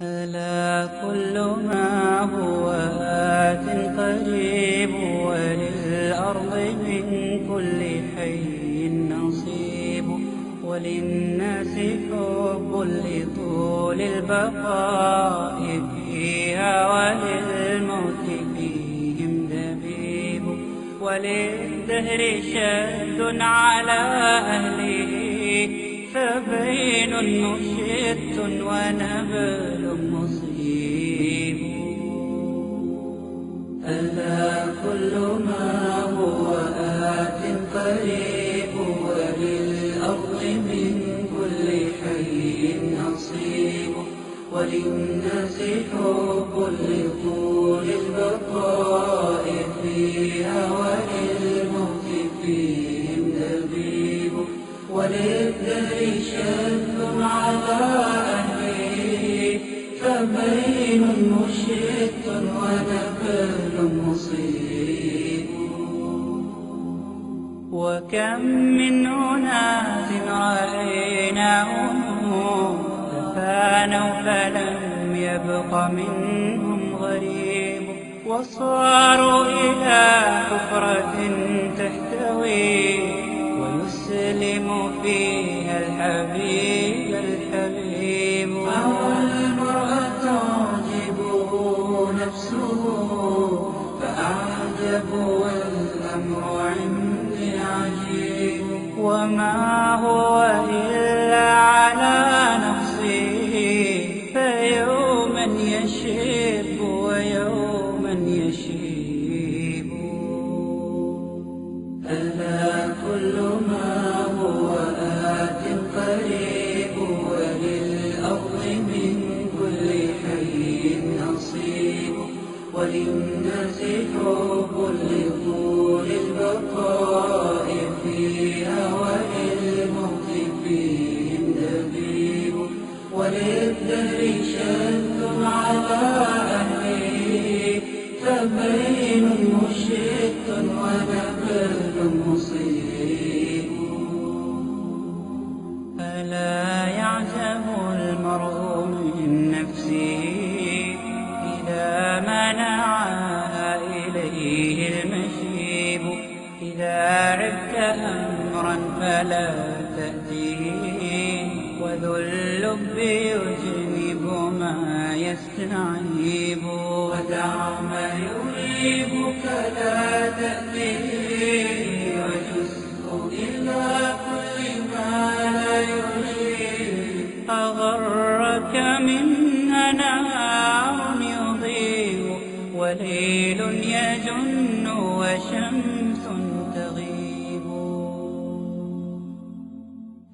ألا كل ما هو آت قريب، وللأرض من كل حي نصيب، وللناس حب لطول البقاء فيها، وللموت فيهم دبيب، وللدهر شد على أهله، فبين مشت ونبل مصيب. ألا كل ما هو آت قريب، وللأرض من كل حي نصيب، وللناس حب لطول البقاء فيها، وللموت فيهم دبيب، وللدهر شد على أهله، فبين مشت ونبل مصيب. وكم من أناس رأيناهم تفانوا فلم يبق منهم غريب، وصاروا إلى حفرة تحتوي، ويسلم فيها الحبيب الحبيب. والمرأة تعجبه نفسه، فأعجب والأمر عندي عجيب، وما هو إلا على نفسه، فيوما يشب ويوما يشيب. ألا كل ما هو آت قريب، وللأرض من كل حي نصيب، وللناس حب لطول البقاء فيها، وللموت فيهم دبيب، وللدهر شد على أهله، فبين مشت ونبل مصيب. ألا يعجب المرء من نفسه إذا منعها إليه المشيب، إذا عبت أمرا فلا تأتيه، وذو اللب يجنب ما يستعيب، ودع ما يريبك لا تأتيه، وجزء إلى كل ما لا يريب. أغرك من نهار يضيء، وليل يجن وشمس تغيب،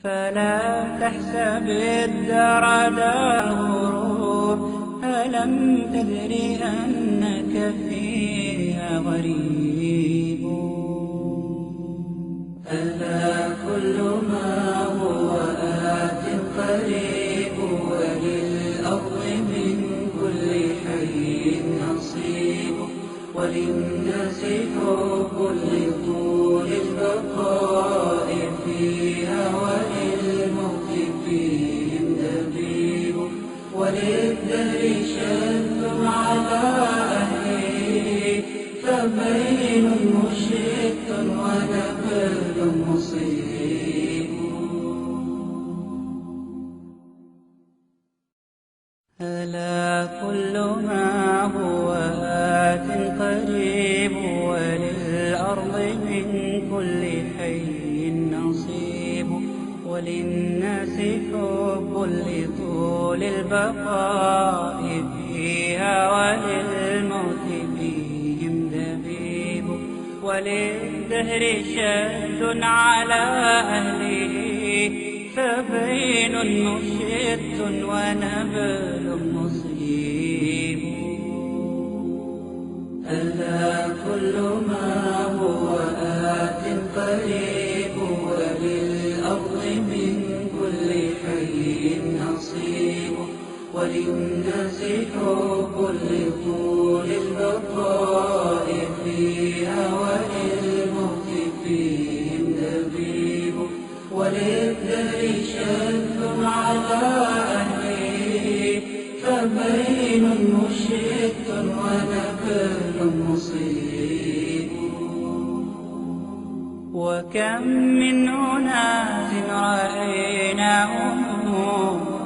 فلا تحسب الدار دار غرور، ألم تدر أنك فيها غريب. ألا كل ما هو آت قريب، وللأرض من كل حي نصيب، وللناس حب لطول البقاء فيها، وللموت فيهم دبيب، وللدهر شد على أهله، فبين مشت ونبل مصيب. ألا كل ما هو آت قريب، وللأرض من كل حي نصيب، وللناس حب لطول البقاء فيها، وللموت فيهم دبيب، وللدهر شد على أهله، فبين مشت ونبل مصيب. ألا كل ما هو آت قريب، وللأرض من كل حي نصيب، وللناس حب لطول البقاء فيها، وللموت فيهم دبيب، وللدهر شد على أهله، فما فبين مشرق ونبل مصيب. وكم من أناس رأيناهم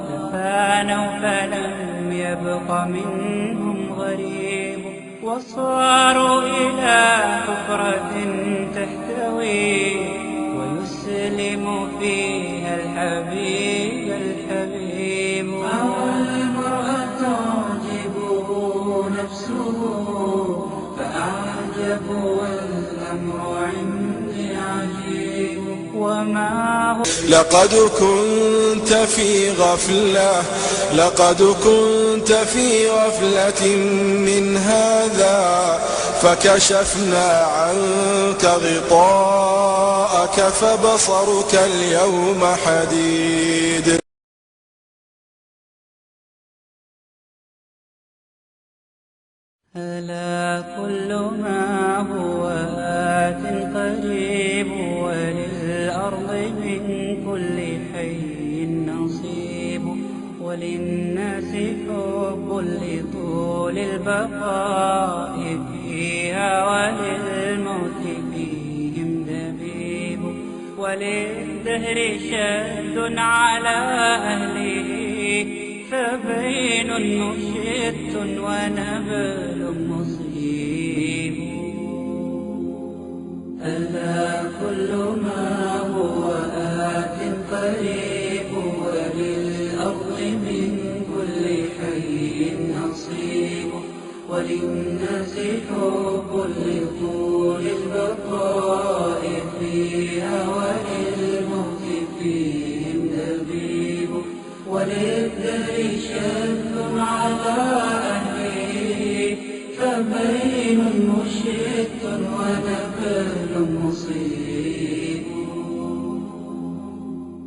تفانوا فلم يبق منهم غريب، وصاروا إلى حفرة تحتوي ويسلم فيها الحبيب الحبيب. أو المرأة تعجبه نفسه فأعجب والأمر عندي عجيب. وما هو لقد كنت في غفلة، لقد كنت في غفلة من هذا، فكشفنا عنك غطاءك فبصرك اليوم حديد. ألا كل ما هو آت قريب، وللأرض من كل حي نصيب، وللناس حب لطول البقاء فيها، وللموت فيهم دبيب، وللدهر شد على أهله، فبين مشت ونبل مصيب. ألا كل ما هو آت قريب، وللأرض من كل حي نصيب، وللناس حب لطول البقاء فيها، وللموت فيهم دبيب، وللدهر شد على أهله، فبين مشت ونبل مصيب.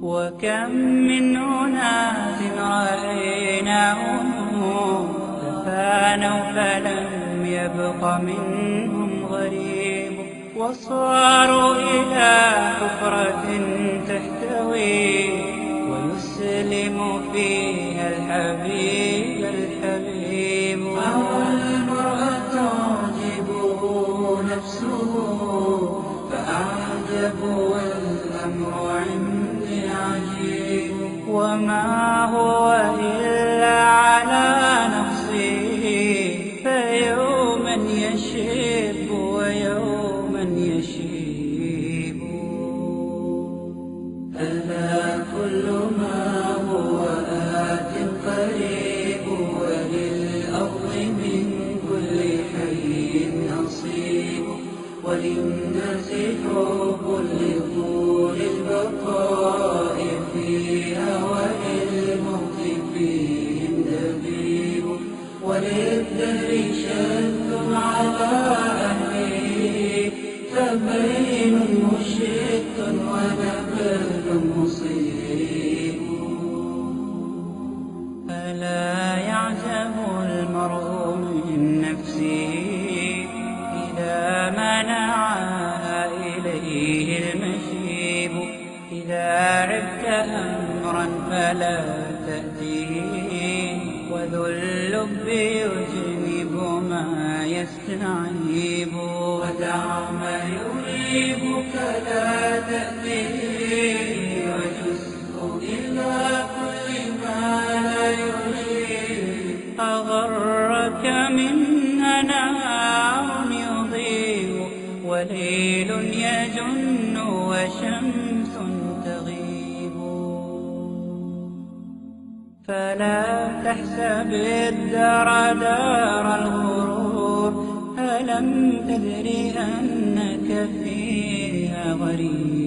وكم من أناس رأيناهم تفانوا فلم يبق منهم غريب، وصاروا إلى حفرة تحتوي ويسلم فيها الحبيب الحبيب. أو المرأة تعجبه نفسه فأعجب والأمر عندي عجيب. وما هو إلا على نفسه، فيوما يشب ويوما يشيب. ألا كل ما هو آت قريب، وللأرض من كل حي نصيب، وللناس حب لطول البقاء فيها، وللموت فيهم دبيب، وللدهر شد على أهله، فبين مشت ونبل مصيب. فلا يعجب المرء من نفسه إذا منعها إليه المشيب، إذا عبت أمرا فلا تأتيه، وذو اللب يجنب ما يستعيب. ودع ما يريبك لا تأتيه، وجزء إلى كل ما لا يريب. أغرك منها نهار يضيء، وليل يجن وشمس تغيب. فلا تحسب الدار دار الغرور، ألم تدر أنك فيها غريب.